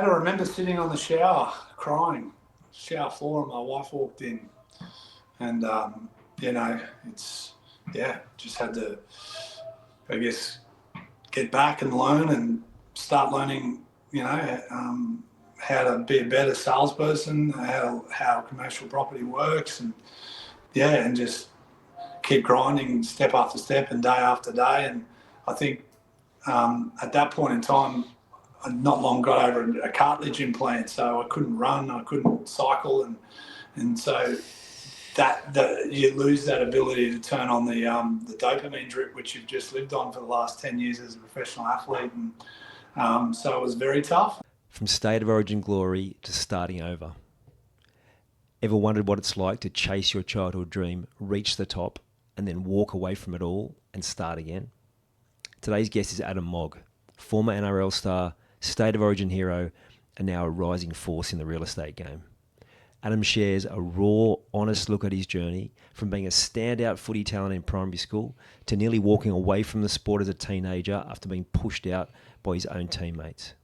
I remember sitting on the crying, shower floor, and my wife walked in, and just had to, I guess, get back and learn and start learning, how to be a better salesperson, how commercial property works, and just keep grinding step after step and day after day. And I think at that point in time, I not long got over a cartilage implant, so I couldn't run, I couldn't cycle, and so you lose that ability to turn on the dopamine drip, which you've just lived on for the last 10 years as a professional athlete, and so it was very tough. From state of origin glory to starting over. Ever wondered what it's like to chase your childhood dream, reach the top, and then walk away from it all and start again? Today's guest is Adam Mogg, former NRL star, state of origin hero, and now a rising force in the real estate game. Adam shares a raw, honest look at his journey from being a standout footy talent in primary school to nearly walking away from the sport as a teenager after being pushed out by his own teammates.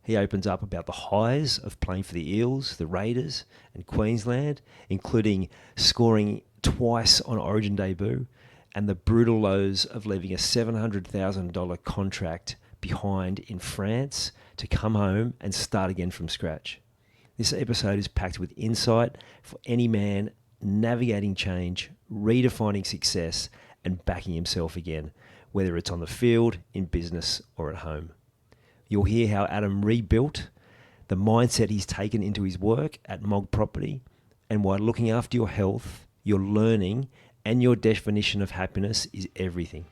He opens up about the highs of playing for the Eels, the Raiders, and Queensland, including scoring twice on Origin debut, and the brutal lows of leaving a $700,000 contract behind in France to come home and start again from scratch. This episode is packed with insight for any man navigating change, redefining success, and backing himself again, whether it's on the field, in business, or at home. You'll hear how Adam rebuilt, the mindset he's taken into his work at Mogg Property, and why looking after your health, your learning, and your definition of happiness is everything.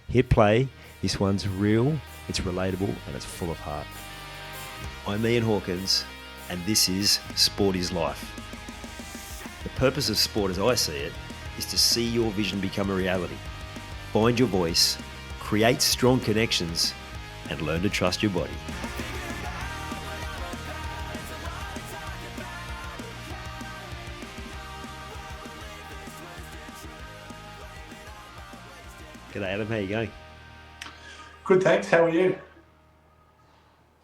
Hit play. This one's real, it's relatable, and it's full of heart. I'm Ian Hawkins, and this is Sport is Life. The purpose of sport as I see it is to see your vision become a reality. Find your voice, create strong connections, and learn to trust your body. G'day Adam, how you going? Good, thanks. How are you?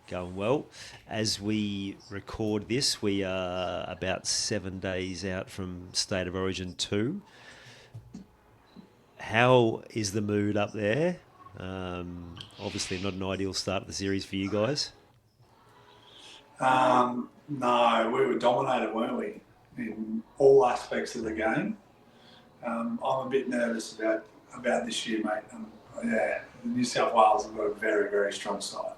Going well. As we record this, we are about 7 days out from State of Origin 2. How is the mood up there? Obviously not an ideal start to the series for you guys. No, we were dominated, weren't we, in all aspects of the game. I'm a bit nervous about this year, mate. New South Wales have got a very, very strong side.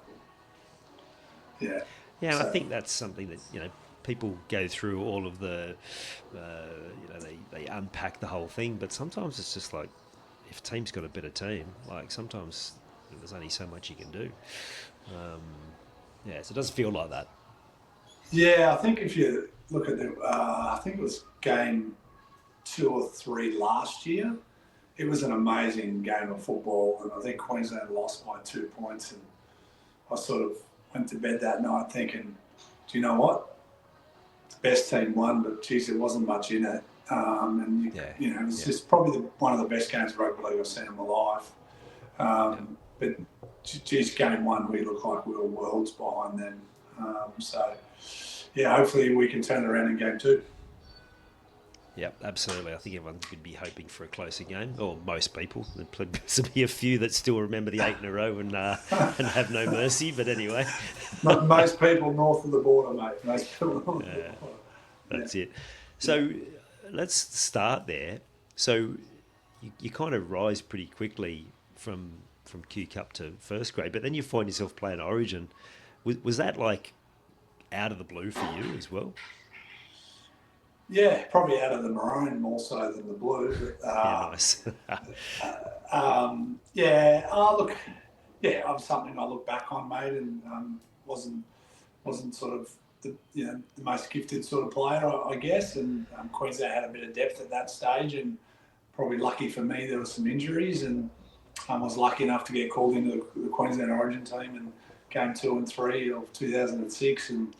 Yeah, and I think that's something that, people go through all of the, they unpack the whole thing, but sometimes it's just like, if a team's got a better team, like sometimes there's only so much you can do. So it doesn't feel like that. Yeah, I think if you look at I think it was game 2 or 3 last year, it was an amazing game of football, and I think Queensland lost by 2 points, and I sort of went to bed that night thinking, do you know what? The best team won, but geez, there wasn't much in it. It was just probably one of the best games of rugby league I've seen in my life. But geez, game 1, we looked like we were worlds behind them. Hopefully we can turn it around in game 2. Yep, absolutely. I think everyone would be hoping for a closer game, or most people. There's be a few that still remember the 8 in a row and have no mercy, but anyway. Most people north of the border, mate. Most people north of the border. That's it. So let's start there. So you kind of rise pretty quickly from Q Cup to first grade, but then you find yourself playing Origin. Was that like out of the blue for you as well? Yeah, probably out of the maroon more so than the blue. But, nice. I'm something I look back on, mate, and wasn't sort of the most gifted sort of player, I guess. And Queensland had a bit of depth at that stage, and probably lucky for me there were some injuries, and I was lucky enough to get called into the Queensland Origin team in game 2 and 3 of 2006, and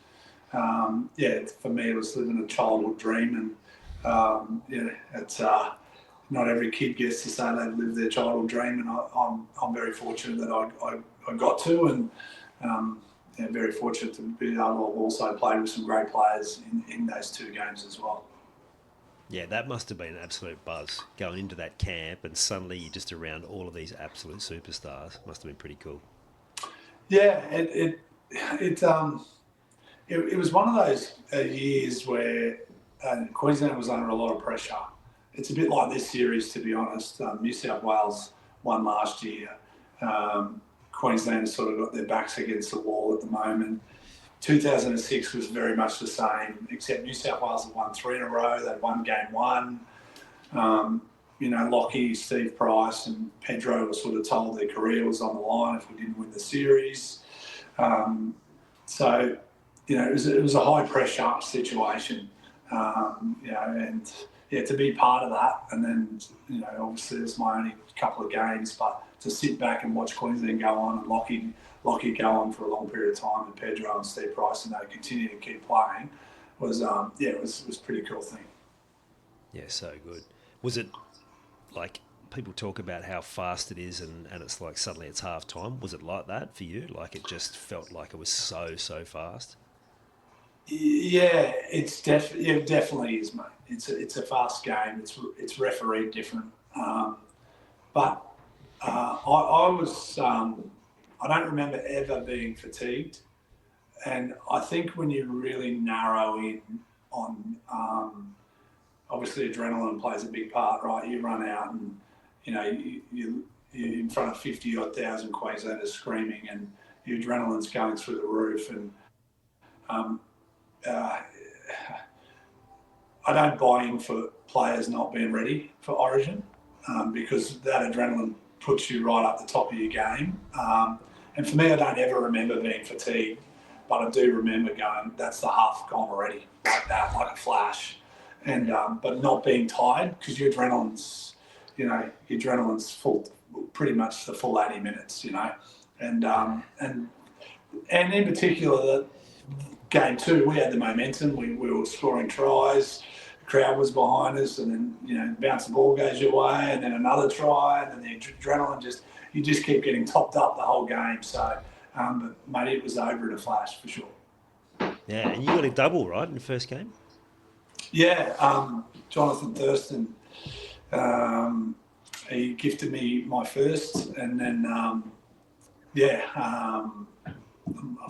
for me it was living a childhood dream, and it's not every kid gets to say they live their childhood dream, and I'm very fortunate that I got to, and very fortunate to be able to also play with some great players in those 2 games as well. Yeah, that must have been an absolute buzz going into that camp, and suddenly you're just around all of these absolute superstars. Must have been pretty cool. Yeah, it was one of those years where Queensland was under a lot of pressure. It's a bit like this series, to be honest. New South Wales won last year. Queensland has sort of got their backs against the wall at the moment. 2006 was very much the same, except New South Wales had won 3 in a row. They'd won game 1. Lockie, Steve Price and Pedro were sort of told their career was on the line if we didn't win the series. So it was a high pressure situation, and to be part of that. And then, obviously it's my only couple of games, but to sit back and watch Queensland go on and Lockie go on for a long period of time, and Pedro and Steve Price and they continue to keep playing was it was a pretty cool thing. Yeah, so good. Was it like people talk about how fast it is and it's like suddenly it's half time? Was it like that for you? Like it just felt like it was so fast? Yeah, it definitely is, mate. It's a fast game. It's refereed different, but I was I don't remember ever being fatigued, and I think when you really narrow in on obviously adrenaline plays a big part, right? You run out and you're in front of 50-odd thousand Queenslanders screaming, and your adrenaline's going through the roof, and I don't buy in for players not being ready for Origin, because that adrenaline puts you right up the top of your game. And for me, I don't ever remember being fatigued, but I do remember going, that's the half gone already, like that, like a flash. And but not being tired, because your adrenaline's full, pretty much the full 80 minutes, and in particular the game 2, we had the momentum. We were scoring tries. The crowd was behind us, and then bounce the ball goes your way, and then another try, and then the adrenaline you just keep getting topped up the whole game. So, but mate, it was over in a flash for sure. Yeah, and you got a double, right, in the first game? Yeah, Jonathan Thurston, he gifted me my first, and then I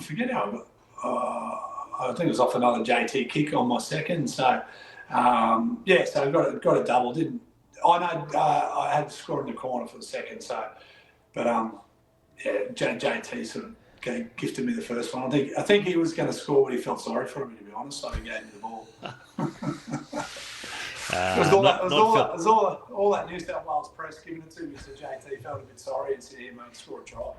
forget how I think it was off another JT kick on my second. So so I got a double. I know I had to score in the corner for the second. So, but JT sort of gifted me the first one. I think he was going to score, but he felt sorry for me, to be honest. So he gave me the ball. All that New South Wales press giving it to me, so JT felt a bit sorry and said, "Here, mate, score a try."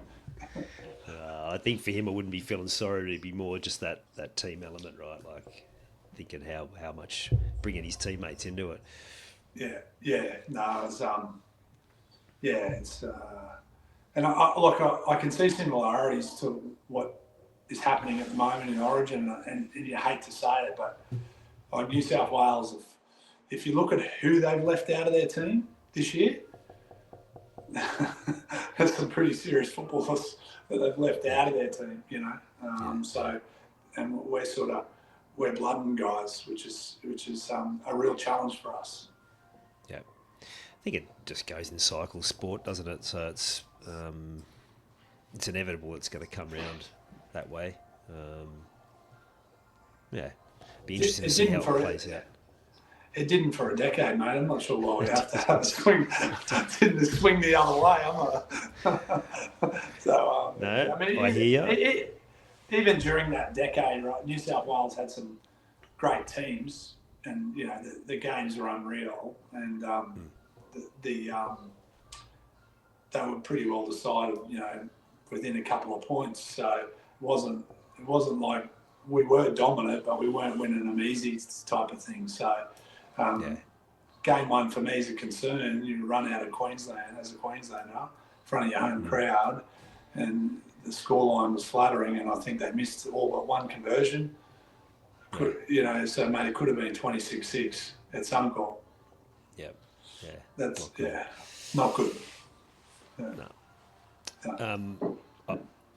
I think for him, I wouldn't be feeling sorry. It'd be more just that team element, right? Like thinking how much bringing his teammates into it. No, it's it's and I can see similarities to what is happening at the moment in Origin, and you hate to say it, but like New South Wales, if you look at who they've left out of their team this year, that's some pretty serious footballers that they've left out of their team, So, and we're Bloodman guys, which is a real challenge for us. Yeah, I think it just goes in cycles, sport, doesn't it? So it's inevitable it's going to come round that way. Be interesting to see how it plays out. It didn't for a decade, mate. I'm not sure why we have to have a swing. Didn't swing the other way. No, I hear you. Even during that decade, right, New South Wales had some great teams, and the games were unreal, and they were pretty well decided, within a couple of points. So it wasn't like we were dominant, but we weren't winning them easy type of thing. So. Game 1 for me is a concern. You run out of Queensland as a Queenslander in front of your home crowd, and the scoreline was flattering, and I think they missed all but one conversion. So mate, it could have been 26-6 at some goal. That's not good. No.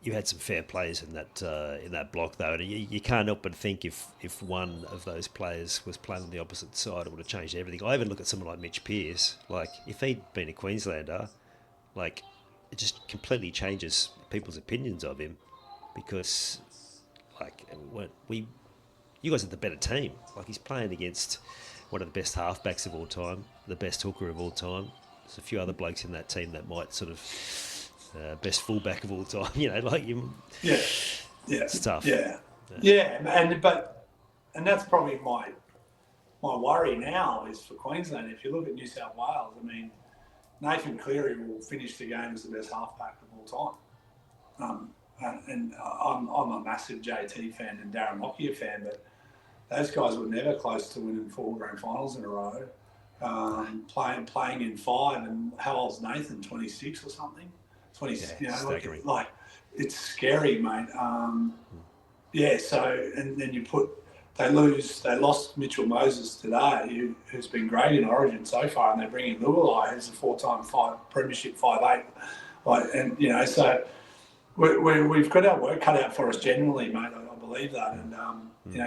you had some fair players in that block though, and you can't help but think if one of those players was playing on the opposite side, it would have changed everything. I even look at someone like Mitch Pearce. Like if he'd been a Queenslander, like it just completely changes people's opinions of him because like you guys are the better team. Like he's playing against one of the best halfbacks of all time, the best hooker of all time. There's a few other blokes in that team that might sort of best fullback of all time. You know, like you. Yeah, yeah, it's tough. Yeah, and that's probably my worry now is for Queensland. If you look at New South Wales, I mean, Nathan Cleary will finish the game as the best halfback of all time. And I'm a massive JT fan and Darren Lockyer fan, but those guys were never close to winning 4 grand finals in a row. Playing in 5, and how old's Nathan? 26 or something. 26. Yeah, like it's scary, mate. So and then they lost Mitchell Moses today, who's been great in Origin so far, and they bring in Lualai, who's a 4-time premiership 5'8", and so we've got our work cut out for us generally, mate. I believe that, and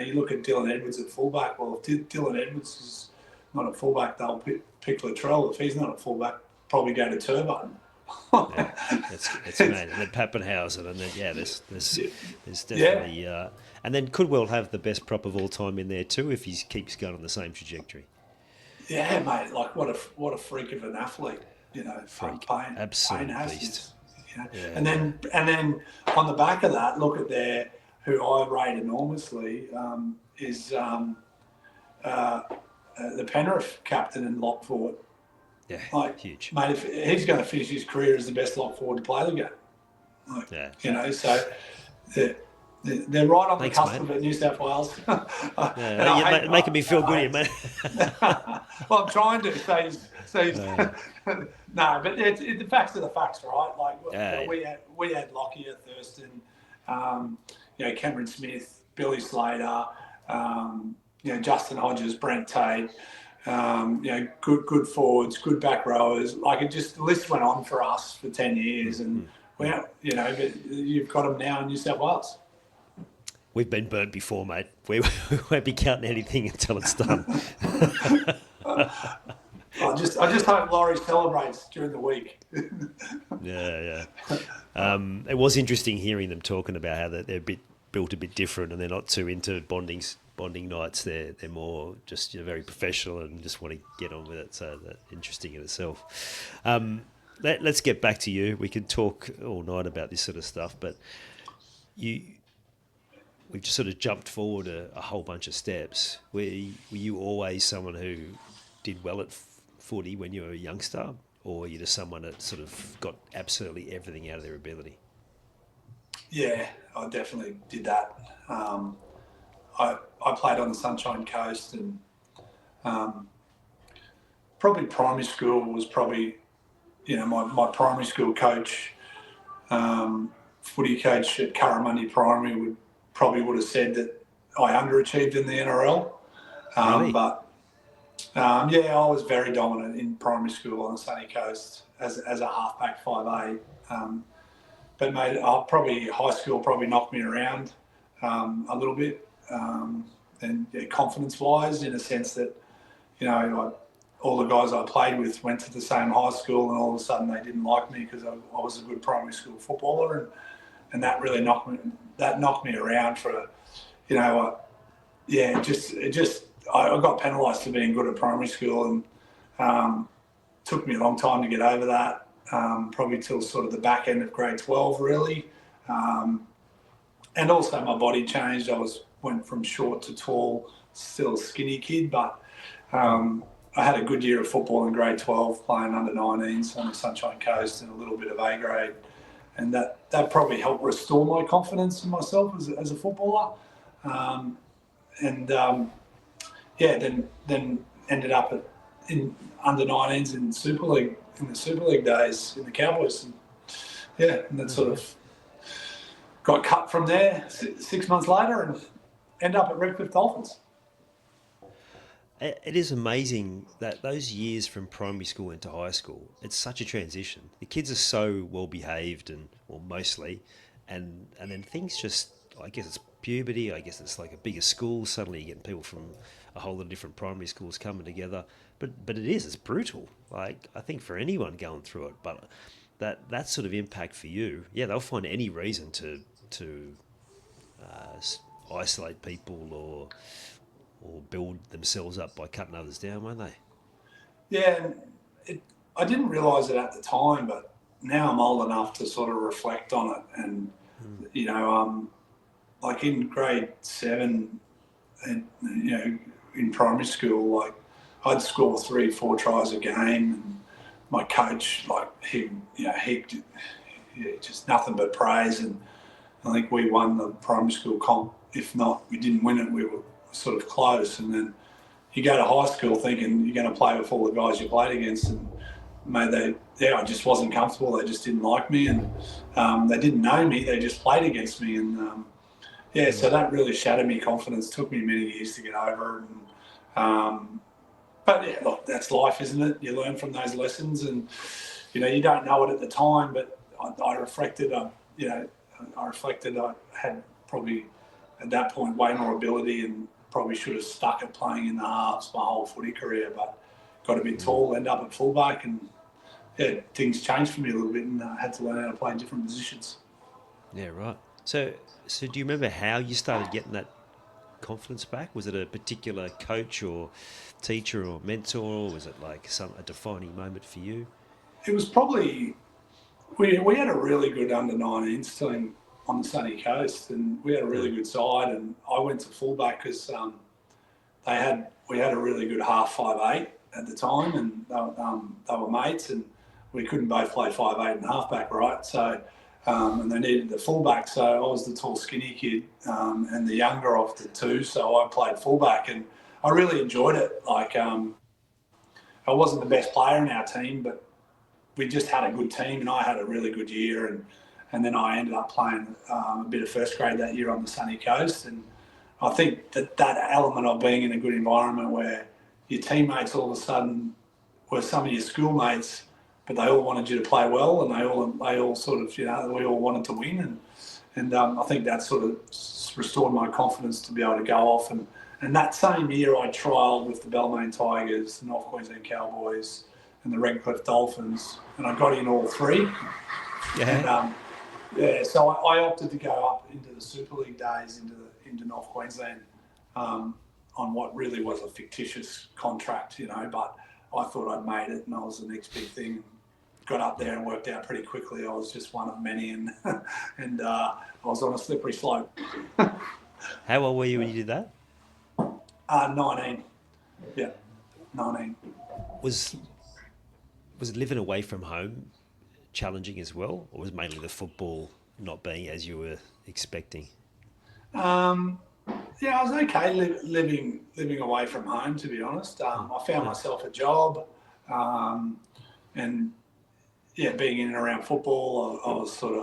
you look at Dylan Edwards at fullback. Well, if Dylan Edwards is not a fullback, they'll pick Latrell. If he's not a fullback, probably go to Turbo. It's mad. And then Pappenhausen, and then there's definitely and then could well have the best prop of all time in there too if he keeps going on the same trajectory. Yeah, mate. Like what a freak of an athlete, Freak, Payne, absolute Payne beast. And then on the back of that, look at who I rate enormously is the Penrith captain and lock forward. Yeah, huge. Mate, if he's going to finish his career as the best lock forward to play the game. So they're right on the cusp of it, New South Wales. You're making me feel good here, mate. Well, I'm trying to. No, but the facts are the facts, right? Like we had Lockyer, Thurston, Cameron Smith, Billy Slater, Justin Hodges, Brent Tate. Good forwards, good back rowers. Like the list went on for us for 10 years, and but you've got them now in New South Wales. We've been burnt before, mate. We won't be counting anything until it's done. I just hope Laurie celebrates during the week. Yeah. It was interesting hearing them talking about how they're built a bit different, and they're not too into bonding nights. They're more just very professional and just want to get on with it. So that's interesting in itself. Let's get back to you. We could talk all night about this sort of stuff, but we've just sort of jumped forward a whole bunch of steps. Were you always someone who did well at footy when you were a youngster, or were you just someone that sort of got absolutely everything out of their ability? Yeah, I definitely did that. I played on the Sunshine Coast, and probably primary school was probably, my primary school coach, footy coach at Curramundi Primary would have said that I underachieved in the NRL. Really? But I was very dominant in primary school on the Sunny Coast as a halfback 5'8". But mate, high school probably knocked me around a little bit, and confidence-wise, in a sense that all the guys I played with went to the same high school, and all of a sudden they didn't like me because I was a good primary school footballer, and that really knocked me around for I got penalised for being good at primary school, and took me a long time to get over that. Probably till sort of the back end of grade 12, really. And also my body changed. Went from short to tall, still a skinny kid, but I had a good year of football in grade 12, playing under 19s on the Sunshine Coast and a little bit of A grade. And that probably helped restore my confidence in myself as a footballer. Then ended up in under 19s in Super League, in the Super League days in the Cowboys. And that sort of got cut from there 6 months later and end up at Redcliffe Dolphins. It is amazing that those years from primary school into high school, it's such a transition. The kids are so well behaved, mostly, and then things just, I guess it's puberty, I guess it's like a bigger school, suddenly you're getting people from a whole lot of different primary schools coming together, but it's brutal, like I think for anyone going through it, but that sort of impact for you, yeah, they'll find any reason to isolate people or build themselves up by cutting others down, won't they? Yeah, and I didn't realise it at the time, but now I'm old enough to sort of reflect on it. And, you know, like in grade 7, and, you know, in primary school, like I'd score 3-4 tries a game. And my coach, like he just nothing but praise. And I think we won the primary school comp. If not, we didn't win it. We were sort of close. And then you go to high school thinking you're going to play with all the guys you played against, and I just wasn't comfortable. They just didn't like me, and they didn't know me. They just played against me, and so that really shattered me confidence. Took me many years to get over it. But yeah, look, that's life, isn't it? You learn from those lessons, and you know you don't know it at the time. But I reflected. I had probably at that point way more ability, and probably should have stuck at playing in the halves my whole footy career, but got a bit tall, ended up at fullback, and yeah, things changed for me a little bit, and I had to learn how to play in different positions. Yeah, right. So do you remember how you started getting that confidence back? Was it a particular coach or teacher or mentor, or was it like a defining moment for you? It was probably, we had a really good under-19s team on the sunny coast, and we had a really good side, and I went to fullback because we had a really good half 5'8" at the time, and they were mates, and we couldn't both play 5'8" and halfback, right? So, and they needed the fullback, so I was the tall, skinny kid, and the younger of the two, so I played fullback, and I really enjoyed it. Like, I wasn't the best player in our team, but we just had a good team, and I had a really good year, and then I ended up playing a bit of first grade that year on the sunny coast, and I think that element of being in a good environment where your teammates all of a sudden were some of your schoolmates, but they all wanted you to play well, and they all sort of, we all wanted to win, and I think that sort of restored my confidence to be able to go off, and that same year I trialled with the Balmain Tigers, the North Queensland Cowboys, and the Redcliffe Dolphins, and I got in all three. Yeah. And so I opted to go up into the Super League days into North Queensland on what really was a fictitious contract, but I thought I'd made it and I was the next big thing. Got up there and worked out pretty quickly. I was just one of many, and I was on a slippery slope. How old were you when you did that? 19. Yeah, 19. Was it living away from home challenging as well, or was mainly the football not being as you were expecting? Yeah, I was okay living away from home, to be honest. I found myself a job, and yeah, being in and around football, I was sort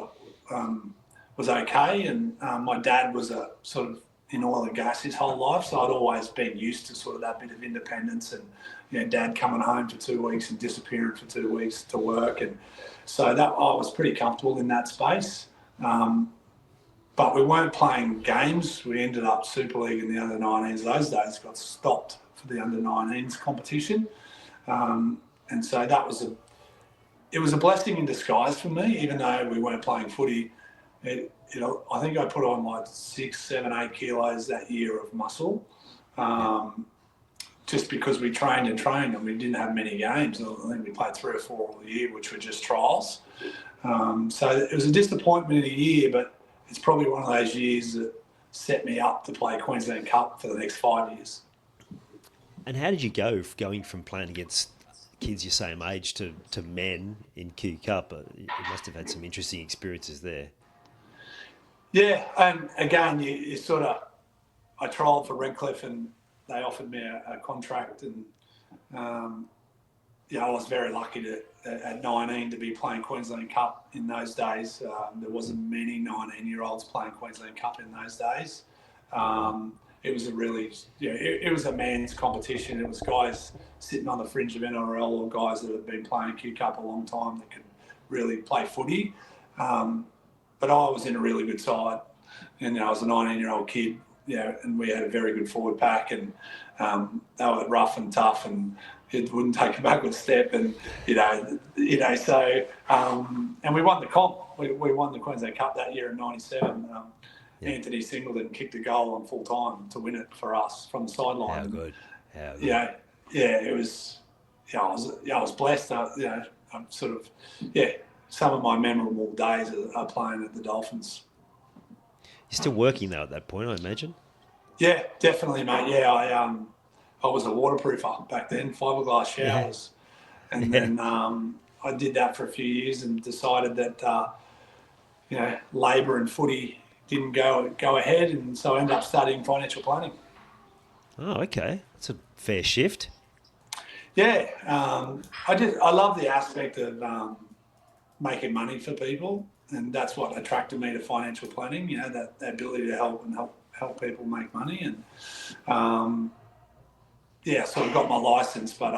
of was okay. And my dad was a sort of in oil and gas his whole life, so I'd always been used to sort of that bit of independence, and dad coming home for 2 weeks and disappearing for 2 weeks to work, and so that I was pretty comfortable in that space. But we weren't playing games. We ended up Super League in the under-19s. Those days got stopped for the under-19s competition, and so it was a blessing in disguise for me. Even though we weren't playing footy, I think I put on like 6, 7, 8 kilos that year of muscle, just because we trained and we didn't have many games. I think we played 3 or 4 all year, which were just trials. So it was a disappointment in a year, but it's probably one of those years that set me up to play Queensland Cup for the next 5 years. And how did you going from playing against kids your same age to men in Q Cup? You must have had some interesting experiences there. Yeah, and again, you sort of, I trialled for Redcliffe and they offered me a contract, and I was very lucky at 19 to be playing Queensland Cup in those days. There wasn't many 19-year-olds playing Queensland Cup in those days. It was a really, it was a man's competition. It was guys sitting on the fringe of NRL or guys that had been playing Q Cup a long time that could really play footy. but I was in a really good side, and I was a 19-year-old kid, and we had a very good forward pack, and they were rough and tough, and it wouldn't take a backward step, and so and we won the comp. We won the Queensland Cup that year in '97. Anthony Singleton kicked a goal on full time to win it for us from the sideline. How good. It was. I was blessed. I'm sort of, some of my memorable days are playing at the Dolphins. You're still working though at that point, I imagine. Yeah, definitely, mate. Yeah, I was a waterproofer back then, fiberglass showers, and then I did that for a few years and decided that labour and footy didn't go ahead, and so I ended up studying financial planning. Oh, okay, that's a fair shift. Yeah, I love the aspect of making money for people, and that's what attracted me to financial planning. That ability to help people make money, and sort of got my license, but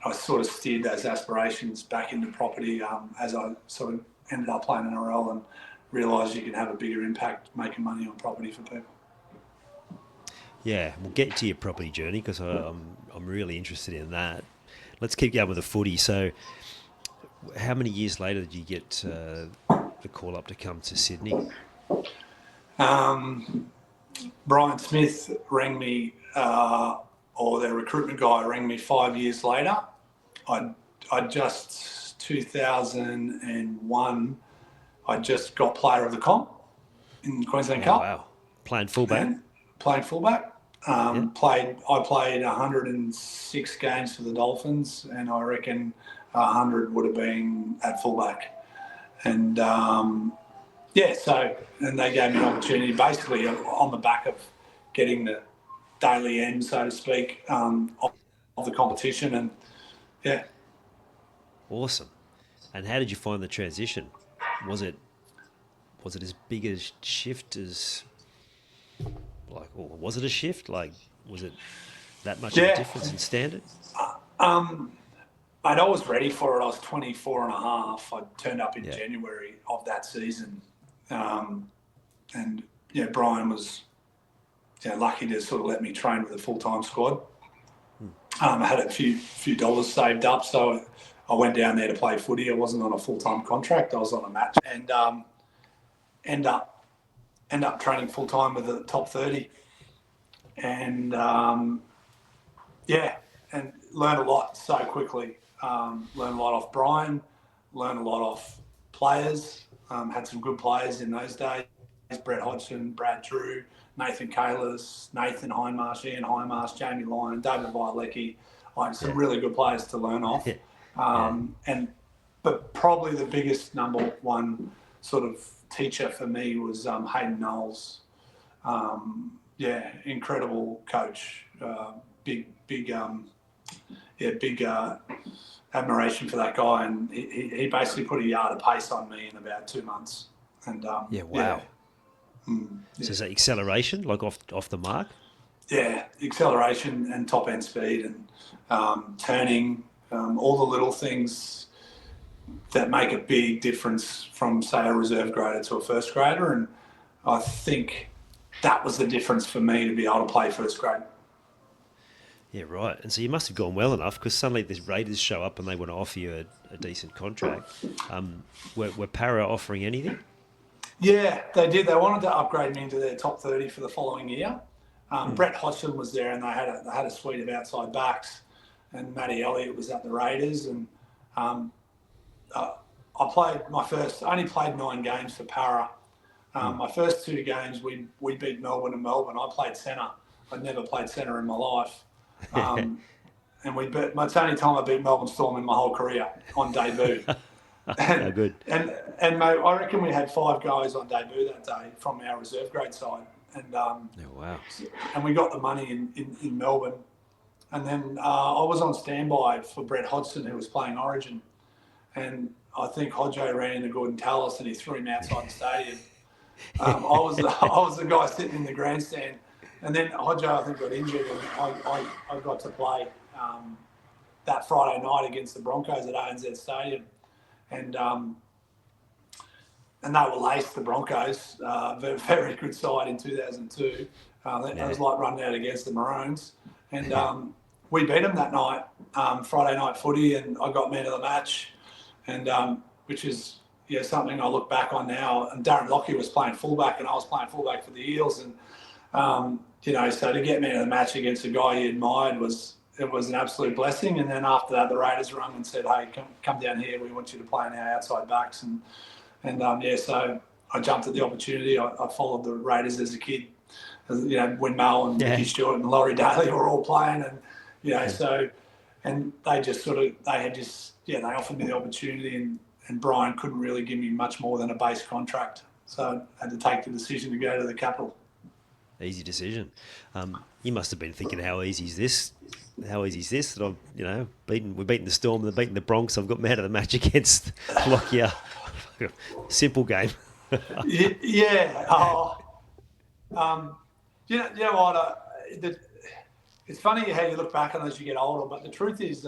I sort of steered those aspirations back into property as I sort of ended up playing NRL and realised you can have a bigger impact making money on property for people. Yeah, we'll get to your property journey because I'm really interested in that. Let's keep going with the footy. So, how many years later did you get the call up to come to Sydney? Brian Smith rang me, or their recruitment guy rang me 5 years later. I just 2001. I just got player of the comp in the Queensland Cup. Wow, playing fullback. Playing fullback. I played 106 games for the Dolphins, and I reckon 100 would have been at fullback. And and they gave me an opportunity, basically on the back of getting the daily end, so to speak, of the competition, and Awesome. And how did you find the transition? Was it as big a shift as? Or was it a shift? Was it that much of a difference in standard? Mate, I was ready for it. I was 24 and a half. I turned up in January of that season. Brian was lucky to sort of let me train with a full-time squad. I had a few dollars saved up, so I went down there to play footy. I wasn't on a full-time contract. I was on a match, and end up training full-time with the top 30. And and learned a lot so quickly. Learned a lot off Brian, learned a lot off players. Had some good players in those days: Brett Hodgson, Brad Drew, Nathan Kalis, Nathan Hindmarsh, Ian Hindmarsh, Jamie Lyon, David Violecki. Some really good players to learn off. But probably the biggest number one sort of teacher for me was Hayden Knowles. Incredible coach. Big admiration for that guy, and he basically put a yard of pace on me in about 2 months. And So is that acceleration, like off the mark? Yeah, acceleration and top end speed and turning, all the little things that make a big difference from, say, a reserve grader to a first grader. And I think that was the difference for me to be able to play first grade. Yeah, right. And so you must have gone well enough, because suddenly these Raiders show up and they want to offer you a decent contract. Were Para offering anything? Yeah, they did. They wanted to upgrade me into their top 30 for the following year. Brett Hodgson was there, and they had a suite of outside backs, and Matty Elliott was at the Raiders. And I only played 9 games for Para. My first 2 games, we beat Melbourne and Melbourne. I played centre. I'd never played centre in my life. And it's the only time I beat Melbourne Storm in my whole career on debut. Oh, good. And mate, I reckon we had 5 guys on debut that day from our reserve grade side. And wow. And we got the money in Melbourne. And then I was on standby for Brett Hodgson, who was playing Origin. And I think Hodjo ran into Gordon Tallis and he threw him outside the stadium. I was the guy sitting in the grandstand. And then Hodjo, I think, got injured, and I got to play that Friday night against the Broncos at ANZ Stadium. And and they were laced, the Broncos, very good side in 2002. It was like running out against the Maroons. And we beat them that night, Friday night footy, and I got man of the match, and which is something I look back on now. And Darren Lockyer was playing fullback, and I was playing fullback for the Eels, and so to get man of the match against a guy you admired was an absolute blessing. And then after that, the Raiders rung and said, "Hey, come down here. We want you to play in our outside backs." So I jumped at the opportunity. I followed the Raiders as a kid. When Mal and Mickey Stewart and Laurie Daly were all playing, and so, and they offered me the opportunity, and Brian couldn't really give me much more than a base contract, so I had to take the decision to go to the Capital. Easy decision. You must have been thinking, how easy is this? How easy is this? That I've, we're beating the Storm, they're beating the Bronx. I've got man of the match against Lockyer. Simple game. Yeah. You know what? It's funny how you look back on as you get older, but the truth is,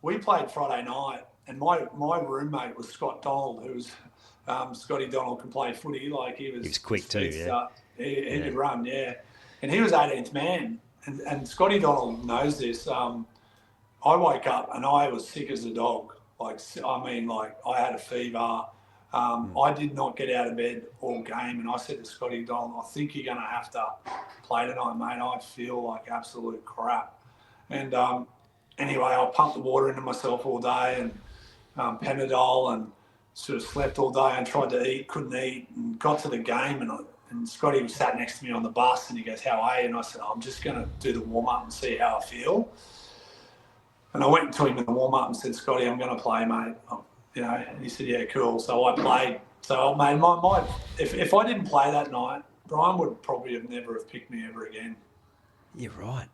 we played Friday night, and my roommate was Scott Donald, who's Scotty Donald can play footy. Like he was quick too. He could run, and he was 18th man. And Scotty Donald knows this. I woke up and I was sick as a dog. I had a fever. I did not get out of bed all game, and I said to Scotty Donald, "I think you're going to have to play tonight, mate. I feel like absolute crap." And anyway, I pumped the water into myself all day, and Panadol, and sort of slept all day and tried to eat, couldn't eat, and got to the game, and Scotty was sat next to me on the bus, and he goes, "How are you?" And I said, "I'm just going to do the warm-up and see how I feel." And I went to him in the warm-up and said, "Scotty, I'm going to play, mate." And he said, "Yeah, cool." So I played. So, mate, if I didn't play that night, Brian would probably never have picked me ever again. You're right.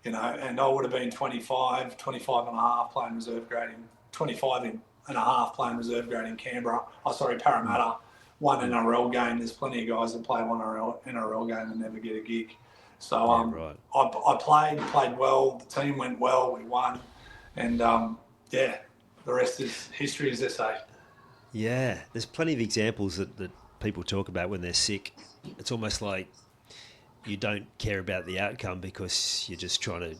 And I would have been 25 and a half playing reserve grade in 25 and a half playing reserve grade in Canberra. Parramatta. One NRL game. There's plenty of guys that play one NRL game and never get a gig. So right. I played well. The team went well. We won, and the rest is history, as they say. Yeah, there's plenty of examples that people talk about when they're sick. It's almost like you don't care about the outcome because you're just trying to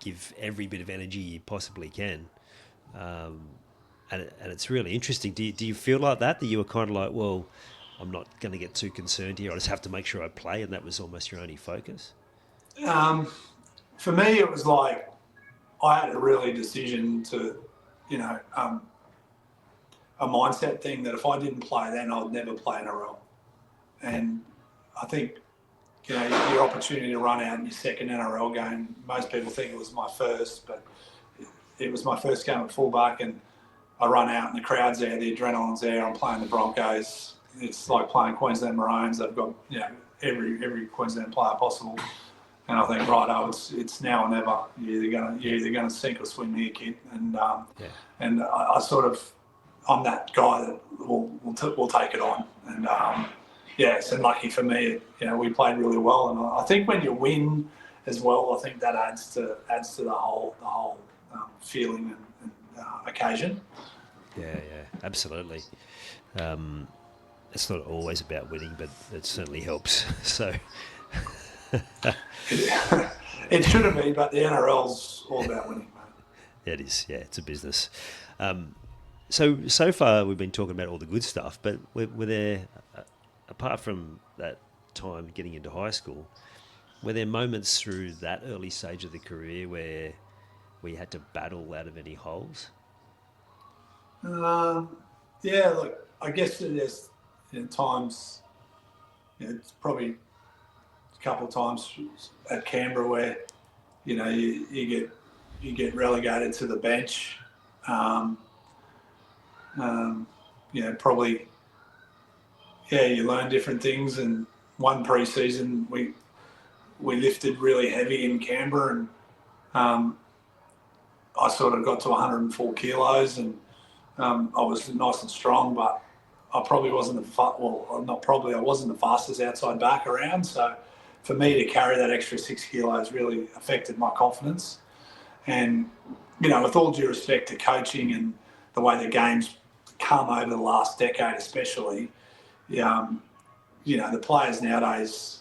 give every bit of energy you possibly can. And it's really interesting. Do you feel like that you were kind of like, well, I'm not going to get too concerned here. I just have to make sure I play, and that was almost your only focus? For me, it was like I had a really decision to, a mindset thing that if I didn't play then, I'd never play NRL. And I think, your opportunity to run out in your second NRL game, most people think it was my first, but it was my first game at fullback, and I run out and the crowd's there, the adrenaline's there. I'm playing the Broncos. It's like playing Queensland Maroons. They've got every Queensland player possible, and I think it's now or never. You're either gonna sink or swim here, kid. And I sort of, I'm that guy that will take it on. And it's lucky for me. We played really well, and I think when you win as well, I think that adds to the whole feeling and occasion. Yeah, absolutely. It's not always about winning, but it certainly helps. So it shouldn't be, but the NRL's all about winning, mate. It is. Yeah, it's a business. So far we've been talking about all the good stuff, but were there, apart from that time getting into high school, were there moments through that early stage of the career where you had to battle out of any holes? Look, I guess there's times, it's probably a couple of times at Canberra where, you get relegated to the bench. You learn different things. And one pre-season we lifted really heavy in Canberra, and I sort of got to 104 kilos, and I was nice and strong, but I probably wasn't I wasn't the fastest outside back around. So for me to carry that extra 6 kilos really affected my confidence. And, with all due respect to coaching and the way the game's come over the last decade, especially. The players nowadays,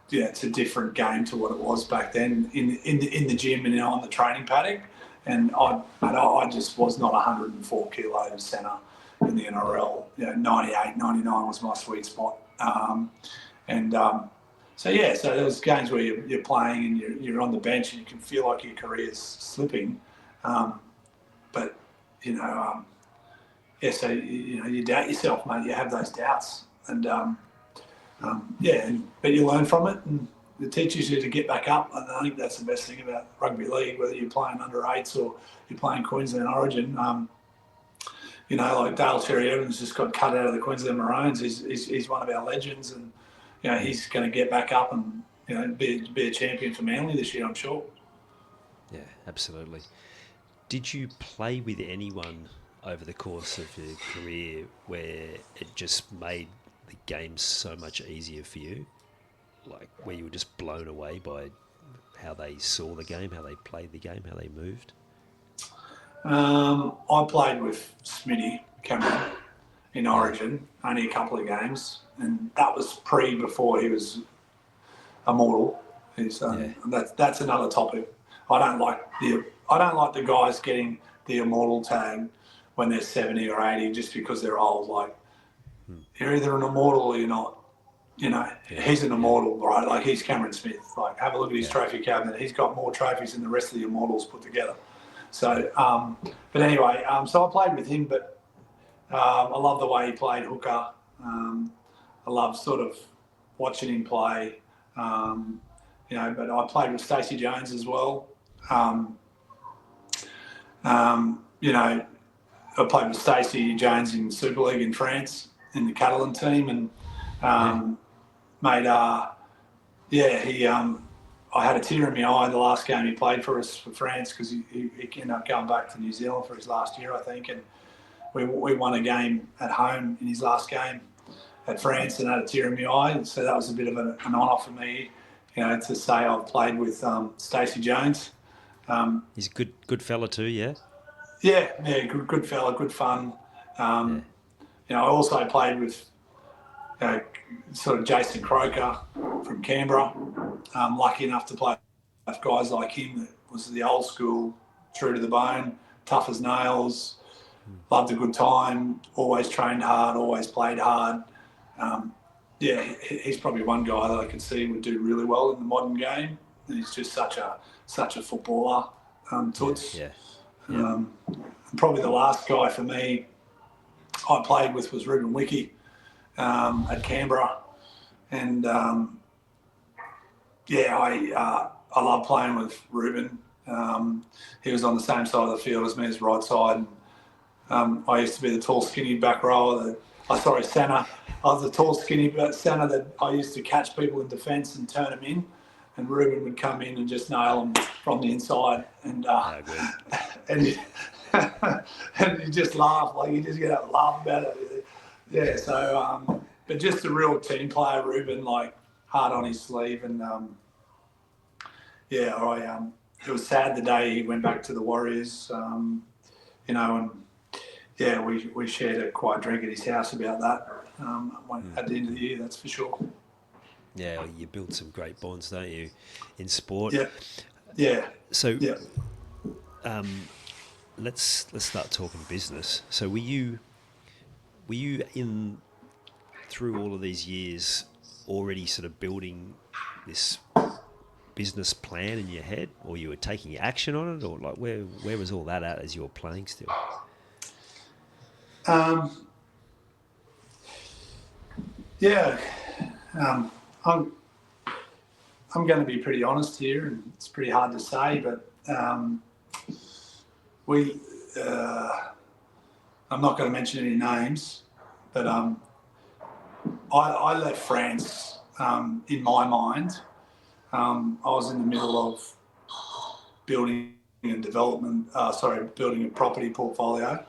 it's a different game to what it was back then in the gym and on the training paddock. And I just was not 104 kilo centre in the NRL. 98, 99 was my sweet spot. So there's games where you're playing and you're on the bench and you can feel like your career's slipping. But you doubt yourself, mate. You have those doubts, and but you learn from it, and it teaches you to get back up. And I think that's the best thing about rugby league, whether you're playing under eights or you're playing Queensland Origin. Like Dale Cherry Evans just got cut out of the Queensland Maroons. He's one of our legends, and he's going to get back up and be a champion for Manly this year, I'm sure. Yeah, absolutely. Did you play with anyone over the course of your career where it just made the game so much easier for you? Like where you were just blown away by how they saw the game, how they played the game, how they moved? I played with Smitty Cameron in Origin, only a couple of games, and that was before he was immortal. That's another topic. I don't like the guys getting the immortal tag when they're 70 or 80 just because they're old. Like you're either an immortal or you're not. He's an immortal, right? Like he's Cameron Smith. Like have a look at his trophy cabinet. He's got more trophies than the rest of the immortals put together. So, but anyway, so I played with him, but I love the way he played hooker. I love sort of watching him play. But I played with Stacey Jones as well. I played with Stacey Jones in Super League in France in the Catalan team, and I had a tear in my eye the last game he played for us for France because he ended up going back to New Zealand for his last year, I think, and we won a game at home in his last game at France and had a tear in my eye. And so that was a bit of an honour for me, to say I've played with Stacey Jones. He's a good fella too, yeah? Yeah, good fella, good fun. I also played with sort of Jason Croker from Canberra. I'm lucky enough to play with guys like him that was the old school, true to the bone, tough as nails, loved a good time, always trained hard, always played hard. He's probably one guy that I can see would do really well in the modern game. He's just such a footballer, Toots. Probably the last guy for me I played with was Ruben Wiki at Canberra, and I love playing with Ruben. He was on the same side of the field as me, as right side. I used to be the tall, skinny back rower. Centre. I was the tall, skinny centre that I used to catch people in defence and turn them in, and Ruben would come in and just nail them from the inside, and and you just laugh, like you just get up and laugh about it. Yeah, so but just a real team player, Ruben, like heart on his sleeve, and it was sad the day he went back to the Warriors, we shared a quiet drink at his house about that at the end of the year, that's for sure. Yeah, you build some great bonds, don't you, in sport? Yeah. So, let's start talking business. So, were you in through all of these years already sort of building this business plan in your head, or you were taking action on it, or like where was all that at as you were playing still? I'm going to be pretty honest here, and it's pretty hard to say, but I'm not going to mention any names, but I left France in my mind. I was in the middle of building a property portfolio.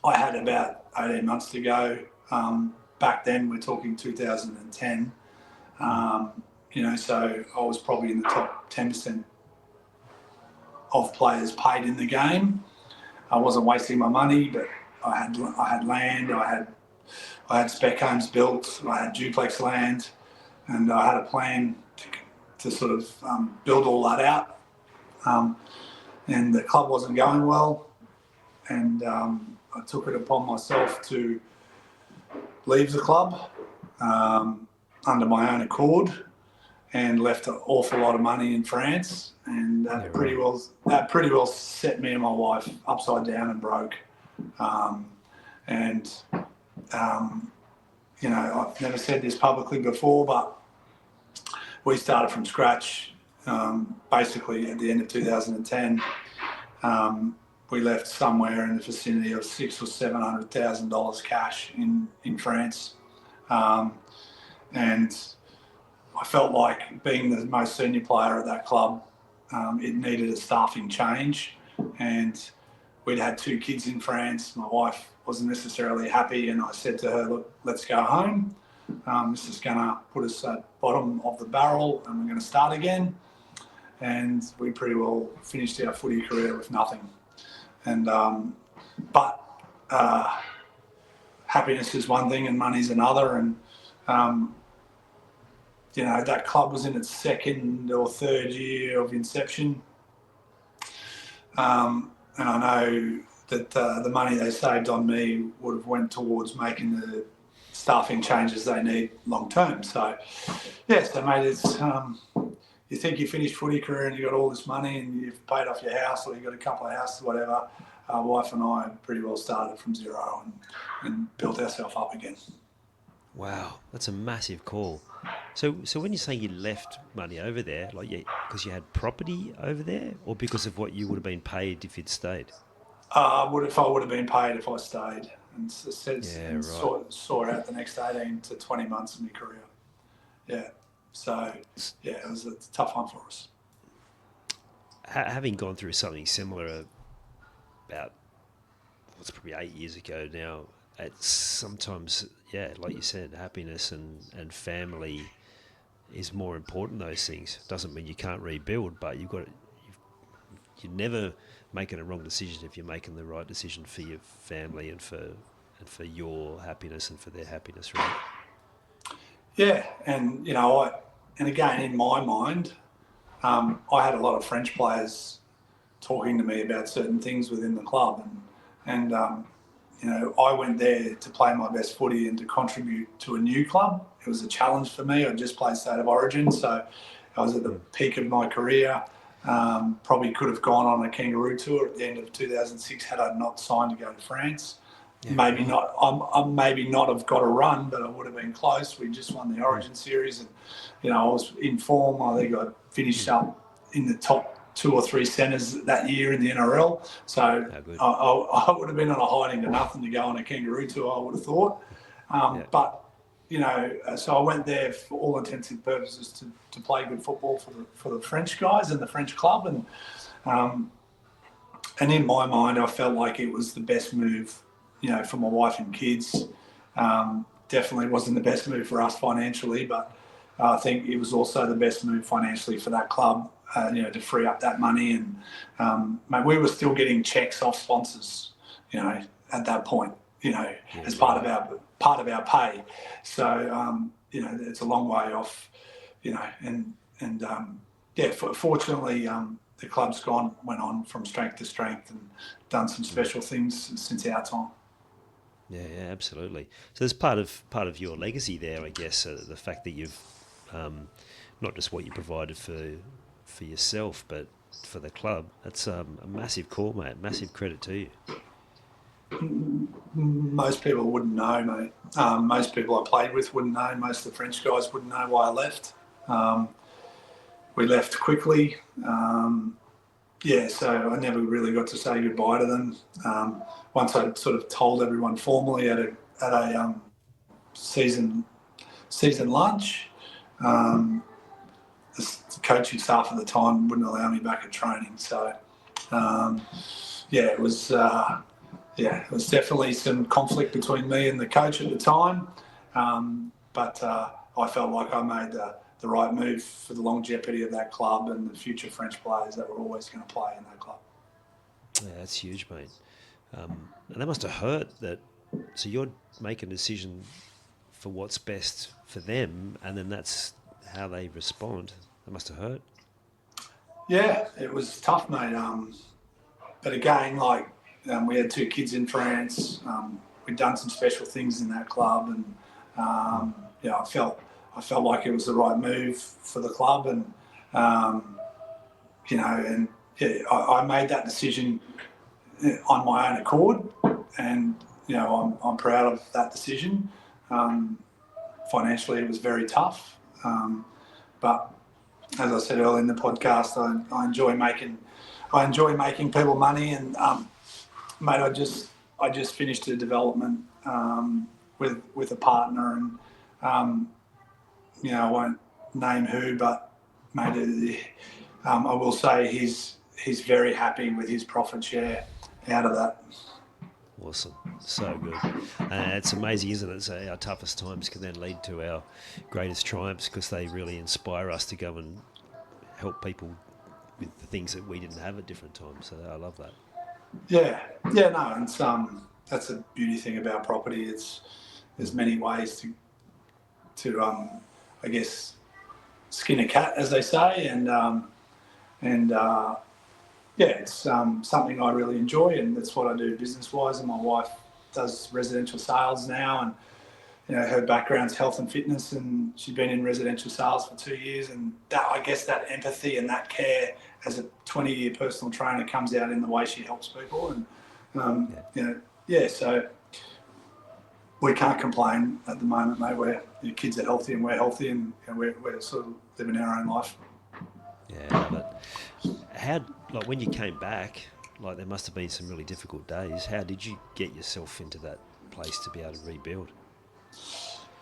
I had about 18 months to go. Back then, we're talking 2010. So I was probably in the top 10% of players paid in the game. I wasn't wasting my money, but I had land, I had spec homes built, I had duplex land, and I had a plan to sort of build all that out. And the club wasn't going well, and I took it upon myself to leave the club under my own accord, and left an awful lot of money in France, and that pretty well set me and my wife upside down and broke. And you know, I've never said this publicly before, but we started from scratch. Basically, at the end of 2010, we left somewhere in the vicinity of $600,000 or $700,000 cash in France, and I felt like, being the most senior player at that club, it needed a staffing change, and we'd had 2 kids in France. My wife wasn't necessarily happy, and I said to her, look, let's go home. This is going to put us at bottom of the barrel, and we're going to start again. And we pretty well finished our footy career with nothing. And but happiness is one thing and money's another. And you know, that club was in its 2nd or 3rd year of inception. And I know that the money they saved on me would have went towards making the staffing changes they need long term. So, yes, mate, it's you think you finished footy career and you got all this money and you've paid off your house, or you got a couple of houses, whatever. Wife and I pretty well started from zero and built ourselves up again. Wow, that's a massive call. So when you say you left money over there, like, because you had property over there, or because of what you would have been paid if you'd stayed? I would have been paid if I stayed, and saw out the next 18 to 20 months of my career. Yeah, so yeah, it was a tough one for us. Having gone through something similar about, what's probably 8 years ago now, it's sometimes, yeah, like you said, happiness and family is more important. Those things doesn't mean you can't rebuild, but you're never making a wrong decision if you're making the right decision for your family and for your happiness and for their happiness, right? Yeah, and you know, and again, in my mind, I had a lot of French players talking to me about certain things within the club, and you know, I went there to play my best footy and to contribute to a new club. It was a challenge for me. I just played State of Origin, so I was at the peak of my career. Probably could have gone on a kangaroo tour at the end of 2006 had I not signed to go to France. Yeah, maybe not. I maybe not have got a run, but I would have been close. We just won the Origin series, and you know, I was in form. I think I finished up in the top 2 or 3 centres that year in the NRL. So I would have been on a hiding to nothing to go on a kangaroo tour, I would have thought. But, you know, so I went there for all intents and purposes to play good football for the French guys and the French club. And in my mind, I felt like it was the best move, you know, for my wife and kids. Definitely wasn't the best move for us financially, but I think it was also the best move financially for that club. You know, to free up that money, and mate, we were still getting checks off sponsors, you know, at that point, you know, as part of our pay. So you know, it's a long way off, you know, and fortunately, the club's went on from strength to strength and done some special things since our time. Yeah, absolutely. So there's part of your legacy there, I guess, the fact that you've not just what you provided for yourself, but for the club. That's a massive call, mate. Massive credit to you. Most people wouldn't know, mate. Most people I played with wouldn't know. Most of the French guys wouldn't know why I left. We left quickly. So I never really got to say goodbye to them. Once I sort of told everyone formally at a season lunch, the coaching staff at the time wouldn't allow me back at training. So, it was definitely some conflict between me and the coach at the time. But I felt like I made the right move for the longevity of that club and the future French players that were always going to play in that club. Yeah, that's huge, mate. And that must have hurt that. So you're making a decision for what's best for them, and then that's how they respond. That must have hurt. Yeah, it was tough, mate. But again, like we had two kids in France. We'd done some special things in that club, and yeah, I felt like it was the right move for the club, and and yeah, I made that decision on my own accord, and I'm proud of that decision. Financially, it was very tough, but as I said earlier in the podcast, I enjoy making people money, and mate, I just finished a development with a partner, and I won't name who, but mate, I will say he's very happy with his profit share out of that. Awesome. So good. It's amazing, isn't it? So our toughest times can then lead to our greatest triumphs because they really inspire us to go and help people with the things that we didn't have at different times. So I love that. Yeah, no, and that's a beauty thing about property. There's many ways to I guess skin a cat, as they say, and yeah, it's something I really enjoy, and that's what I do business-wise. And my wife does residential sales now, and her background's health and fitness, and she's been in residential sales for 2 years. And that, I guess, that empathy and that care as a 20-year personal trainer comes out in the way she helps people. And so we can't complain at the moment, mate. Your kids are healthy and we're healthy, and we're sort of living our own life. Yeah, I love it. Like when you came back, like there must have been some really difficult days. How did you get yourself into that place to be able to rebuild?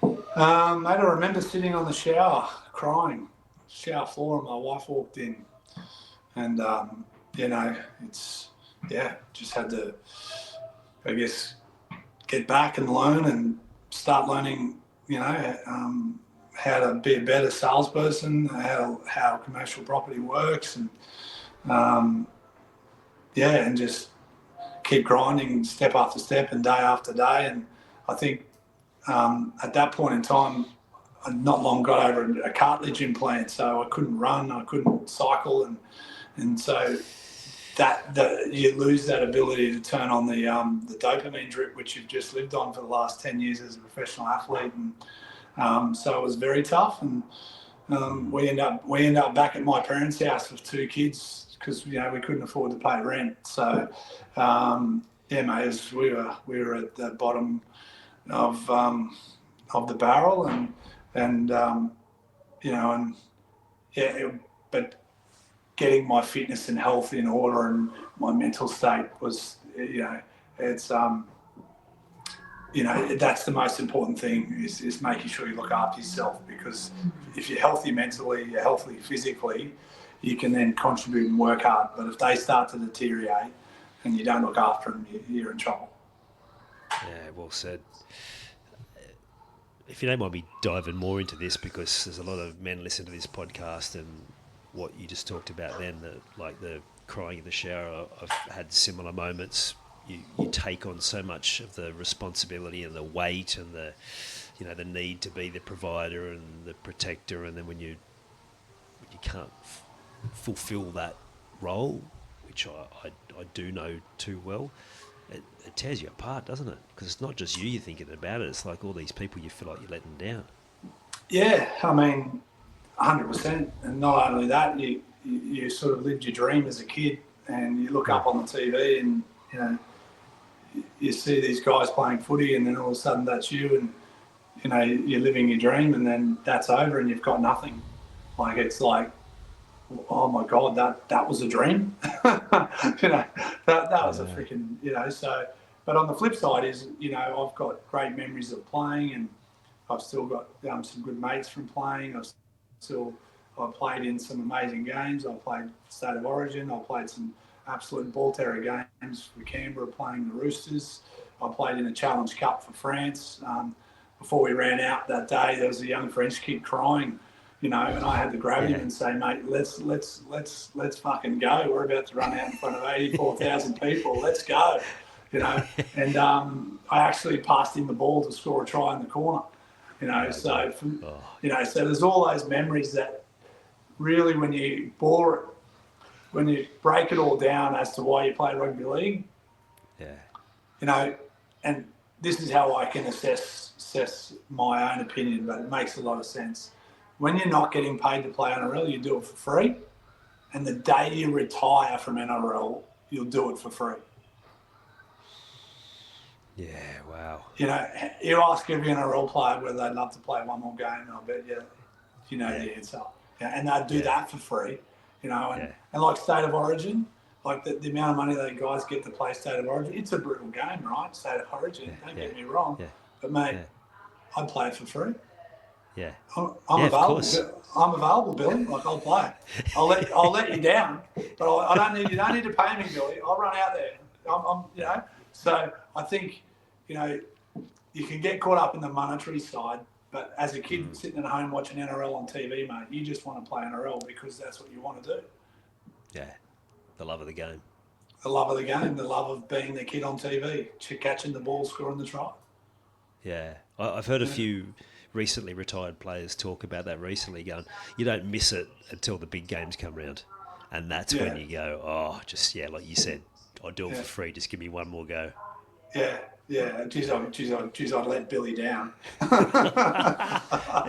Mate, I remember sitting on the shower floor, and my wife walked in, and just had to, I guess, get back and learn and start learning, how to be a better salesperson, how commercial property works, and and just keep grinding step after step and day after day. And I think at that point in time, I not long got over a cartilage implant, so I couldn't run, I couldn't cycle, and so that you lose that ability to turn on the dopamine drip, which you've just lived on for the last 10 years as a professional athlete. And so it was very tough, and we end up back at my parents' house with two kids because we couldn't afford to pay rent. So mate, we were at the bottom of the barrel, but getting my fitness and health in order and my mental state was, it's that's the most important thing is making sure you look after yourself, because if you're healthy mentally, you're healthy physically, you can then contribute and work hard. But if they start to deteriorate and you don't look after them, you're in trouble. Yeah, well said. If you don't mind me diving more into this, because there's a lot of men listening to this podcast, and what you just talked about then, the crying in the shower, I've had similar moments. You take on so much of the responsibility and the weight and the need to be the provider and the protector, and then when you can't fulfill that role, which I do know too well, it tears you apart, doesn't it? Because it's not just you're thinking about it, it's like all these people you feel like you're letting down. Yeah, I mean, 100%. And not only that, you sort of lived your dream as a kid, and you look up on the TV and you see these guys playing footy, and then all of a sudden that's you, and you're living your dream, and then that's over and you've got nothing. Like, it's like, oh my God, that was a dream. that was a freaking, so. But on the flip side is, I've got great memories of playing, and I've still got some good mates from playing. I've played in some amazing games. I played State of Origin. I played some absolute ball terror games for Canberra, playing the Roosters. I played in a Challenge Cup for France. Before we ran out that day, there was a young French kid crying, and I had to grab him and say, mate, let's fucking go. We're about to run out in front of 84,000 people. Let's go. you know. And I actually passed him the ball to score a try in the corner, you know. Yeah, So, oh, you know, so there's all those memories that really, when you break it all down as to why you play rugby league, yeah, you know, and this is how I can assess my own opinion, but it makes a lot of sense. When you're not getting paid to play NRL, you do it for free. And the day you retire from NRL, you'll do it for free. yeah, wow. You know, you ask every NRL player whether they'd love to play one more game, and I bet you know the answer. Yeah, and they'd do that for free, you know. And like State of Origin, like the amount of money that guys get to play State of Origin, it's a brutal game, right? State of Origin, don't get me wrong. Yeah. But, mate, I'd play it for free. Yeah. I'm available. I'm available, Billy. Like, I'll play. I'll let you down, but I don't need. You don't need to pay me, Billy. I'll run out there. You know. So I think, you know, you can get caught up in the monetary side, but as a kid sitting at home watching NRL on TV, mate, you just want to play NRL because that's what you want to do. Yeah, the love of the game. The love of the game, the love of being the kid on TV, catching the ball, scoring the try. Yeah, I've heard a few recently retired players talk about that recently, going, you don't miss it until the big games come round. And that's when you go, oh, just, like you said, I'll do it for free, just give me one more go. Yeah, geez, I'd let Billy down.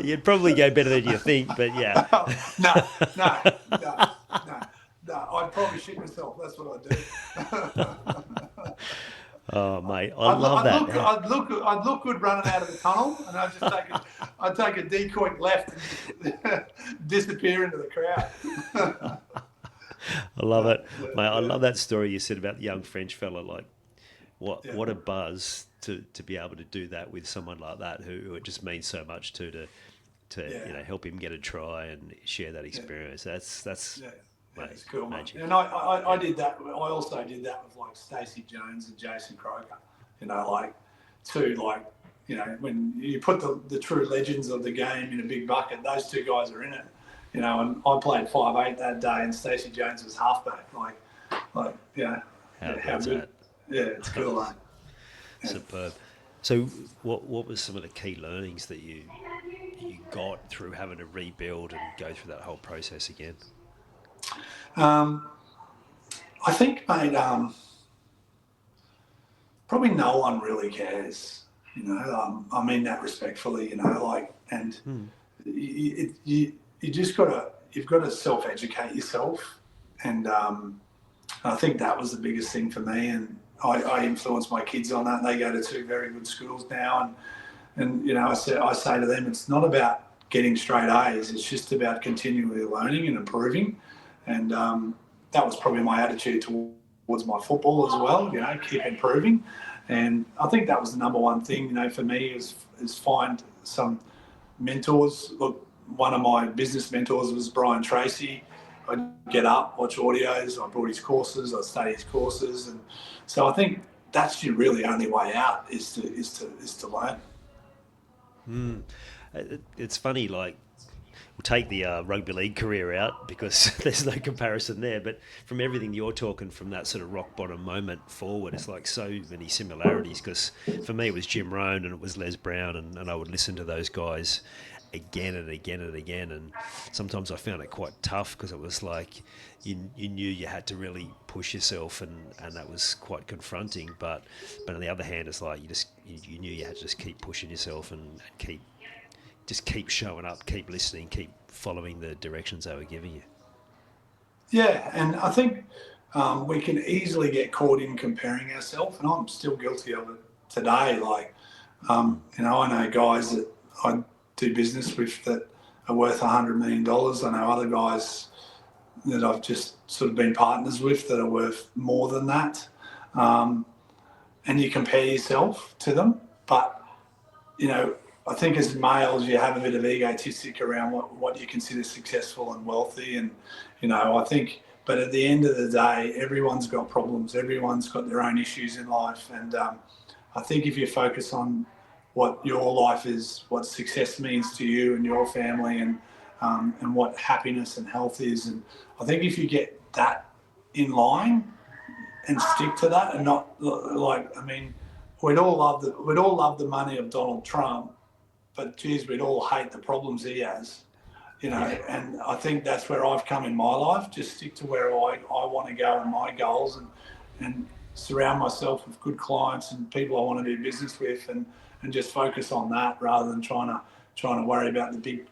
You'd probably go better than you think, but yeah. No, I'd probably shit myself. That's what I'd do. Oh, mate, I love that. I'd look good running out of the tunnel, and I'd take a decoy left and disappear into the crowd. I love it, mate. I love that story you said about the young French fella. Like, what a buzz to be able to do that with someone like that who it just means so much to you know, help him get a try and share that experience. That's mate, it's cool, magic. And I did that. I also did that with like Stacey Jones and Jason Croker. You know, like two, like, you know, when you put the true legends of the game in a big bucket, those two guys are in it. You know, and I played 5'8" that day, and Stacey Jones was halfback. Like, yeah, how good. Yeah, it's cool, mate. Superb. So, what was some of the key learnings that you got through having to rebuild and go through that whole process again? I think, mate, probably no one really cares. You know, I mean that respectfully. You know, like, and you just you've got to self-educate yourself, and I think that was the biggest thing for me. And I influence my kids on that. They go to two very good schools now, and you know, I say to them, it's not about getting straight A's. It's just about continually learning and improving. And that was probably my attitude towards my football as well. You know, keep improving. And I think that was the number one thing, you know, for me is find some mentors. Look, one of my business mentors was Brian Tracy. I'd get up, watch audios. I brought his courses. I studied his courses, and so I think that's your really only way out is to learn. It's funny, like, we'll take the rugby league career out because there's no comparison there. But from everything you're talking, from that sort of rock bottom moment forward, it's like so many similarities. Because for me, it was Jim Rohn and it was Les Brown, and I would listen to those guys again and again and again. And sometimes I found it quite tough because it was like you knew you had to really push yourself, and that was quite confronting. But on the other hand, it's like you knew you had to just keep pushing yourself and keep showing up, keep listening, keep following the directions they were giving you. Yeah, and I think we can easily get caught in comparing ourselves, and I'm still guilty of it today. Like, you know, I know guys that I do business with that are worth $100 million. I know other guys that I've just sort of been partners with that are worth more than that. And you compare yourself to them, but, you know, I think as males, you have a bit of egotistic around what you consider successful and wealthy. And, you know, I think, but at the end of the day, everyone's got problems. Everyone's got their own issues in life. And I think if you focus on what your life is, what success means to you and your family, and what happiness and health is, and I think if you get that in line, and stick to that, and not like, I mean, we'd all love the money of Donald Trump, but geez, we'd all hate the problems he has, Yeah. And I think that's where I've come in my life. Just stick to where I want to go and my goals, and surround myself with good clients and people I want to do business with, and just focus on that rather than trying to worry about the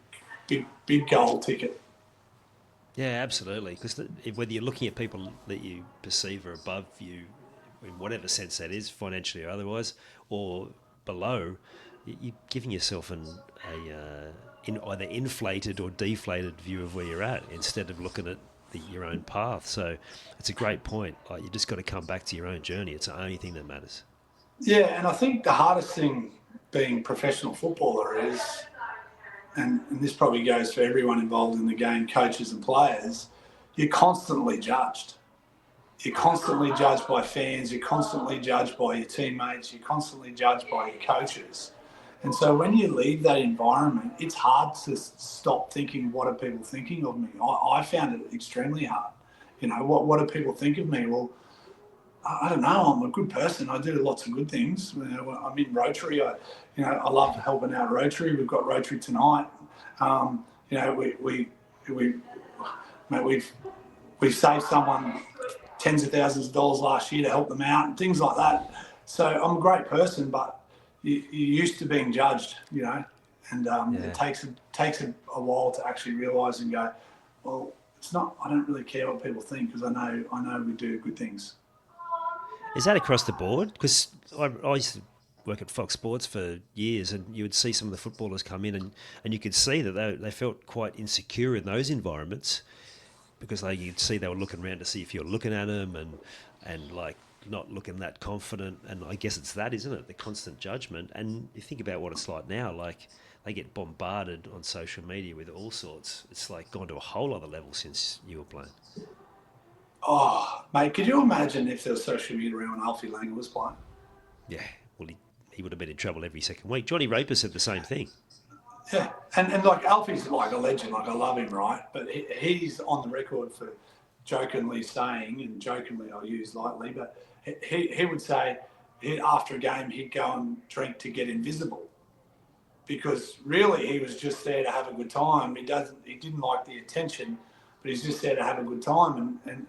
big goal ticket. Yeah, absolutely. Because whether you're looking at people that you perceive are above you, in whatever sense that is, financially or otherwise, or below, you're giving yourself in either inflated or deflated view of where you're at instead of looking at your own path. So it's a great point. Like, you just got to come back to your own journey. It's the only thing that matters. Yeah, and I think the hardest thing being a professional footballer is, and this probably goes for everyone involved in the game, coaches and players, you're constantly judged. You're constantly judged by fans, you're constantly judged by your teammates, you're constantly judged by your coaches. And so when you leave that environment, it's hard to stop thinking, what are people thinking of me? I found it extremely hard. What do people think of me? Well, I don't know. I'm a good person. I do lots of good things. I'm in Rotary. I love helping out Rotary. We've got Rotary tonight. Um, you know, mate, we've saved someone tens of thousands of dollars last year to help them out and things like that. So I'm a great person, but you're used to being judged, and it takes a while to actually realise and go, well, it's not. I don't really care what people think, because I know we do good things. Is that across the board? Because I used to work at Fox Sports for years, and you would see some of the footballers come in, and you could see that they felt quite insecure in those environments, because you'd see they were looking around to see if you're looking at them, and like not looking that confident. And I guess it's that, isn't it? The constant judgment. And you think about what it's like now, like they get bombarded on social media with all sorts. It's like gone to a whole other level since you were playing. Oh, mate, could you imagine if there was social media around when Alfie Langer was playing? Yeah, well, he would have been in trouble every second week. Johnny Raper said the same thing. Yeah, and like Alfie's like a legend. Like, I love him, right? But he's on the record for jokingly saying, and jokingly I'll use lightly, but he would say, after a game he'd go and drink to get invisible, because really he was just there to have a good time. He didn't like the attention, but he's just there to have a good time, and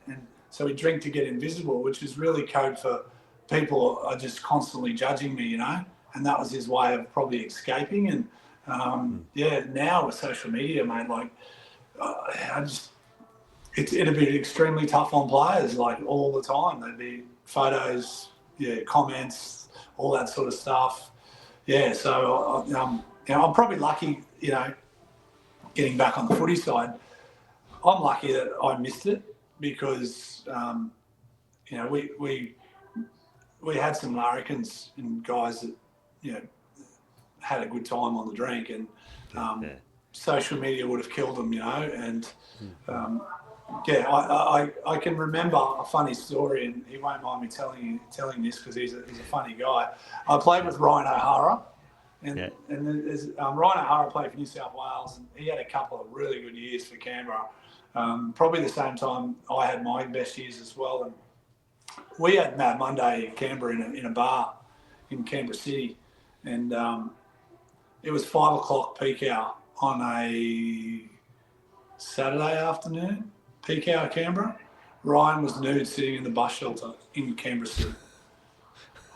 so he'd drink to get invisible, which is really code for people are just constantly judging me, and that was his way of probably escaping. And now with social media, mate, like it'd be extremely tough on players, like all the time. There'd be photos, comments, all that sort of stuff. Yeah, so I'm probably lucky, getting back on the footy side. I'm lucky that I missed it, because we had some larrikins and guys that had a good time on the drink, and social media would have killed them, and I can remember a funny story, and he won't mind me telling this, because he's a funny guy. I played with Ryan O'Hara, and Ryan O'Hara played for New South Wales, and he had a couple of really good years for Canberra. Probably the same time I had my best years as well. And we had Mad Monday in Canberra in a bar in Canberra City, and it was 5 o'clock peak hour on a Saturday afternoon, peak hour Canberra. Ryan was nude sitting in the bus shelter in Canberra City,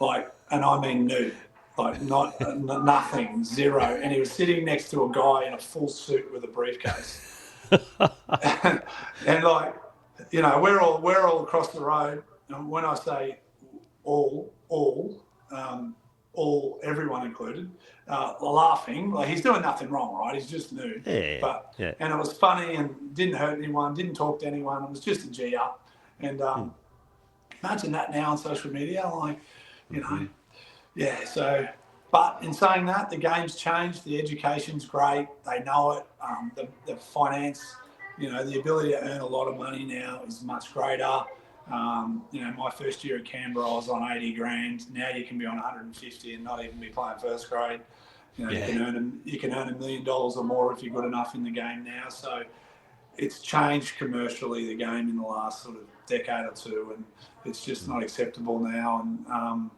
and I mean nude, not nothing, zero, and he was sitting next to a guy in a full suit with a briefcase. And we're all across the road. And when I say all, everyone included, laughing, like he's doing nothing wrong, right? He's just nude. And it was funny and didn't hurt anyone, didn't talk to anyone. It was just a G up. And imagine that now on social media, yeah. So, but in saying that, the game's changed. The education's great. They know it. The finance, the ability to earn a lot of money now is much greater. My first year at Canberra, I was on 80 grand. Now you can be on 150 and not even be playing first grade. You can earn $1 million or more if you're good enough in the game now. So it's changed commercially, the game, in the last sort of decade or two, and it's just not acceptable now. And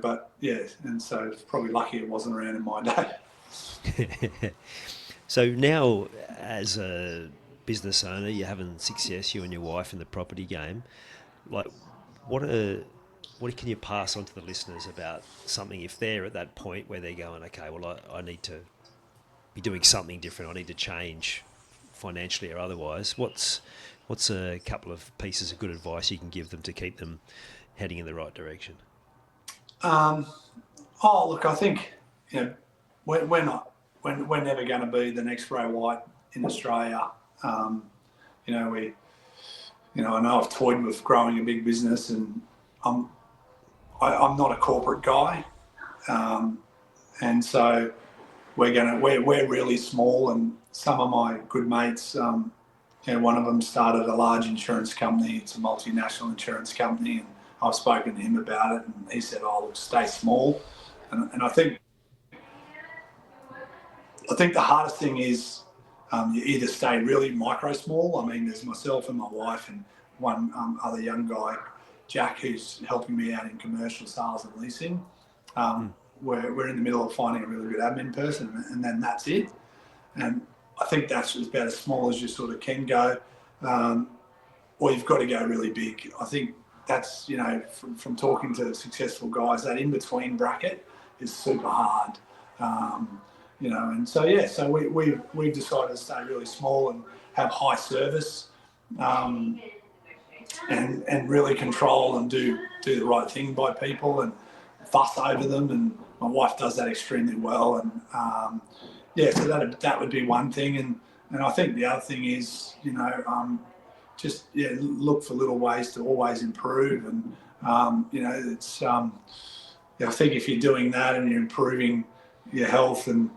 but yeah, and so it's probably lucky it wasn't around in my day. So now, as a business owner, you're having success, you and your wife, in the property game. Like, what can you pass on to the listeners about something if they're at that point where they're going, okay, well, I need to be doing something different. I need to change financially or otherwise. What's a couple of pieces of good advice you can give them to keep them heading in the right direction? Look, I think we're not we're never going to be the next Ray White in Australia. I know I've toyed with growing a big business, and I'm not a corporate guy, and so we're really small. And some of my good mates, one of them started a large insurance company. It's a multinational insurance company, and I've spoken to him about it, and he said, "Oh, look, stay small." And I think the hardest thing is you either stay really micro small. I mean, there's myself and my wife and one other young guy, Jack, who's helping me out in commercial sales and leasing. We're in the middle of finding a really good admin person, and then that's it. And I think that's about as small as you sort of can go, or you've got to go really big. I think that's, from talking to successful guys, that in-between bracket is super hard. And so we've decided to stay really small and have high service, and really control and do the right thing by people and fuss over them. And my wife does that extremely well. And so that would be one thing. And I think the other thing is, look for little ways to always improve. And I think if you're doing that and you're improving your health, and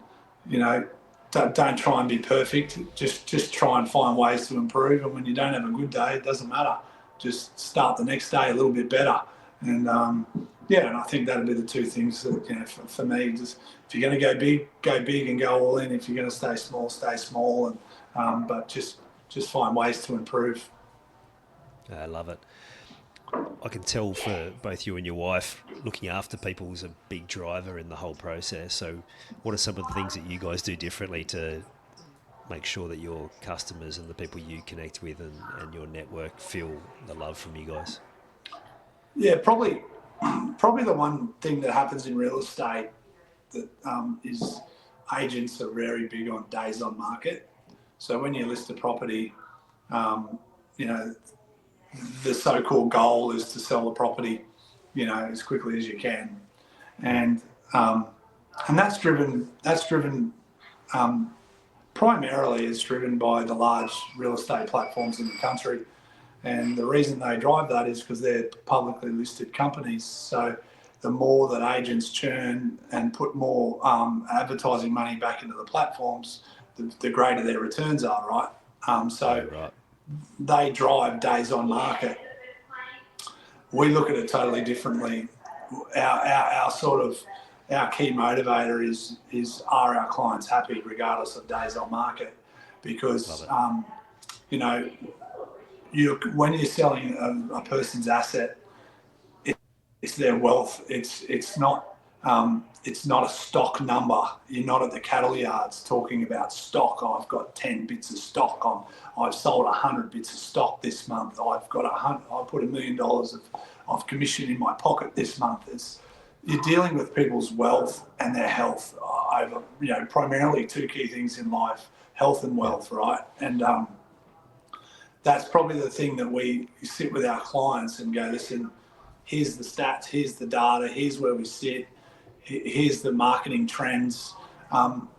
don't try and be perfect. Just try and find ways to improve. And when you don't have a good day, it doesn't matter. Just start the next day a little bit better. And and I think that'd be the two things that, for me, just if you're going to go big and go all in. If you're going to stay small, stay small. And but just find ways to improve. I love it. I can tell for both you and your wife, looking after people is a big driver in the whole process. So what are some of the things that you guys do differently to make sure that your customers and the people you connect with and your network feel the love from you guys? Yeah, probably the one thing that happens in real estate that is agents are very big on days on market. So when you list a property, the so-called goal is to sell the property, as quickly as you can, and that's driven primarily is driven by the large real estate platforms in the country, and the reason they drive that is because they're publicly listed companies. So the more that agents churn and put more advertising money back into the platforms, the greater their returns are, right? Right. They drive days on market. We look at it totally differently. Our key motivator is are our clients happy regardless of days on market? Because when you're selling a person's asset, it's their wealth. It's not a stock number. You're not at the cattle yards talking about stock. I've got 10 bits of stock. I've sold 100 bits of stock this month. I put $1 million of commission in my pocket this month. You're dealing with people's wealth and their health over, primarily two key things in life: health and wealth, right? And that's probably the thing that we sit with our clients and go, listen, here's the stats, here's the data, here's where we sit, here's the marketing trends.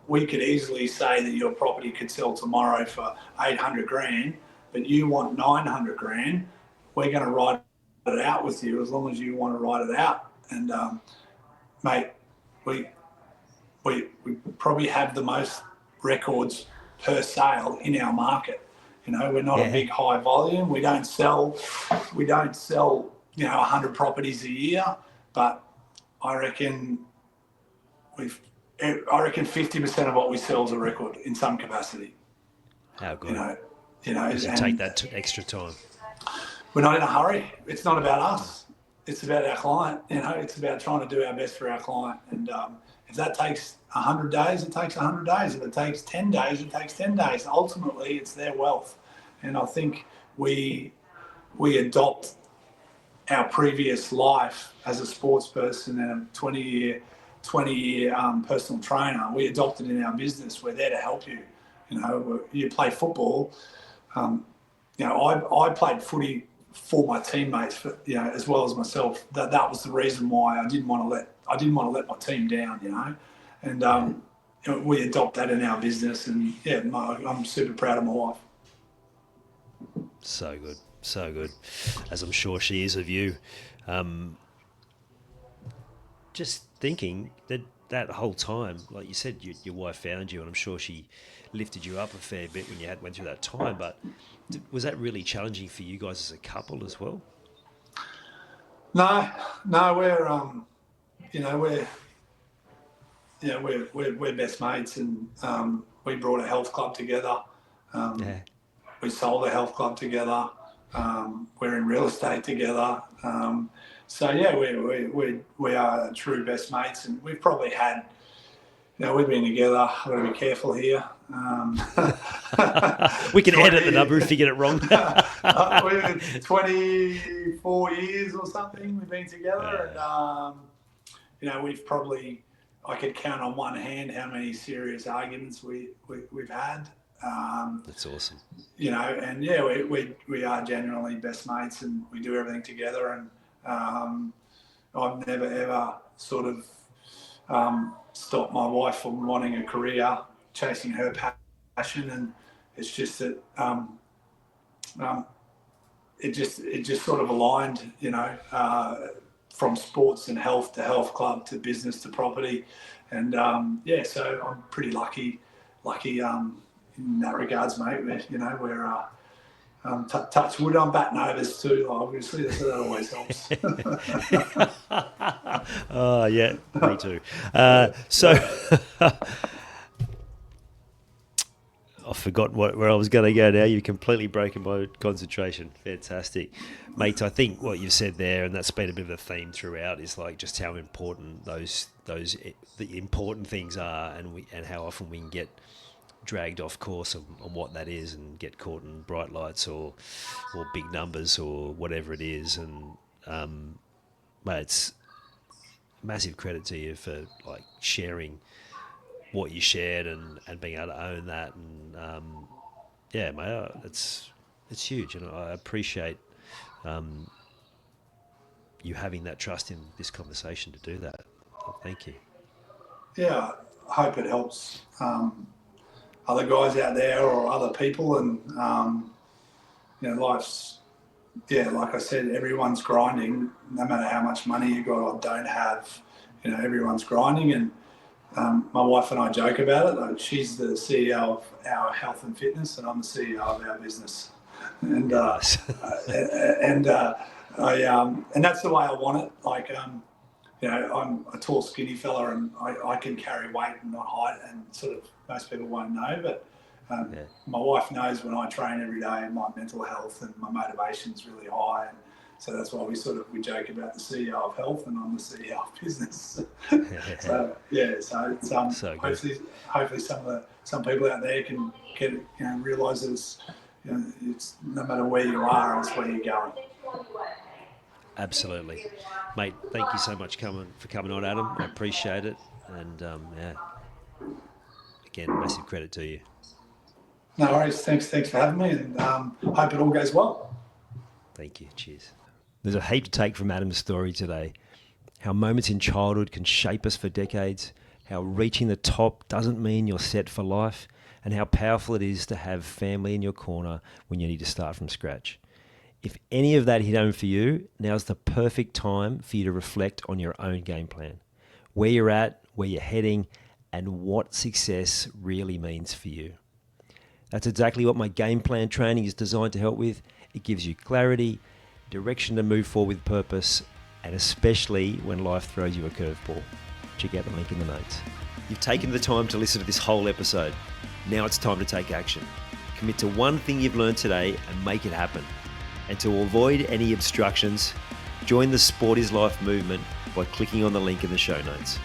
We could easily say that your property could sell tomorrow for 800 grand, but you want 900 grand. We're going to write it out with you as long as you want to write it out. And mate, we probably have the most records per sale in our market. We're not a big high volume. We don't sell 100 properties a year, but I reckon 50% of what we sell is a record in some capacity. How good. Because you take that extra time. We're not in a hurry. It's not about us. It's about our client. It's about trying to do our best for our client. And if that takes 100 days, it takes 100 days. If it takes 10 days, it takes 10 days. Ultimately, it's their wealth. And I think we adopt our previous life as a sports person and a 20-year personal trainer. We adopt it in our business. We're there to help you. You play football. I played footy for my teammates, as well as myself. That was the reason why I didn't want to let my team down. And we adopt that in our business. And I'm super proud of my wife. So good, as I'm sure she is of you. Just thinking that whole time, like you said, your wife found you, and I'm sure she lifted you up a fair bit when you went through that time. But was that really challenging for you guys as a couple as well? No, we're best mates, and we brought a health club together. We sold a health club together. We're in real estate together. We are true best mates, and we've probably had, we've been together. I've got to be careful here. We can edit the number if you get it wrong. 24 years or something we've been together, and we've probably, I could count on one hand how many serious arguments we've had. That's awesome. We are genuinely best mates, and we do everything together. And I've never ever sort of stopped my wife from wanting a career, chasing her passion, and it's just that it just sort of aligned, from sports and health to health club to business to property, and so I'm pretty lucky in that regards, mate. We're touch wood. I'm batting overs too, obviously, so that always helps. Oh yeah, me too. I forgot where I was going to go now. You've completely broken my concentration. Fantastic. Mate, I think what you've said there, and that's been a bit of a theme throughout, is like just how important the important things are, and how often we can get dragged off course on what that is and get caught in bright lights or big numbers or whatever it is. And mate, it's massive credit to you for like sharing what you shared and being able to own that. And mate, it's huge, and I appreciate you having that trust in this conversation to do that. Thank you. Yeah, I hope it helps other guys out there or other people. And life's, like I said, everyone's grinding. No matter how much money you got or don't have, everyone's grinding. And my wife and I joke about it. Like, she's the CEO of our health and fitness, and I'm the CEO of our business. And and that's the way I want it. Like, I'm a tall, skinny fella, and I can carry weight and not height, and sort of most people won't know. But my wife knows when I train every day, and my mental health and my motivation's really high. And so that's why we joke about the CEO of health, and I'm the CEO of business. So it's so hopefully some people out there can get it, realise that it's no matter where you are, it's where you're going. Absolutely, mate. Thank you so much for coming on, Adam. I appreciate it, and again, massive credit to you. No worries. Thanks for having me, and hope it all goes well. Thank you. Cheers. There's a heap to take from Adam's story today. How moments in childhood can shape us for decades, how reaching the top doesn't mean you're set for life, and how powerful it is to have family in your corner when you need to start from scratch. If any of that hit home for you, now's the perfect time for you to reflect on your own game plan, where you're at, where you're heading, and what success really means for you. That's exactly what my game plan training is designed to help with. It gives you clarity, direction to move forward with purpose, and especially when life throws you a curveball. Check out the link in the notes. You've taken the time to listen to this whole episode. Now it's time to take action. Commit to one thing you've learned today and make it happen. And to avoid any obstructions, join the Sport is Life movement by clicking on the link in the show notes.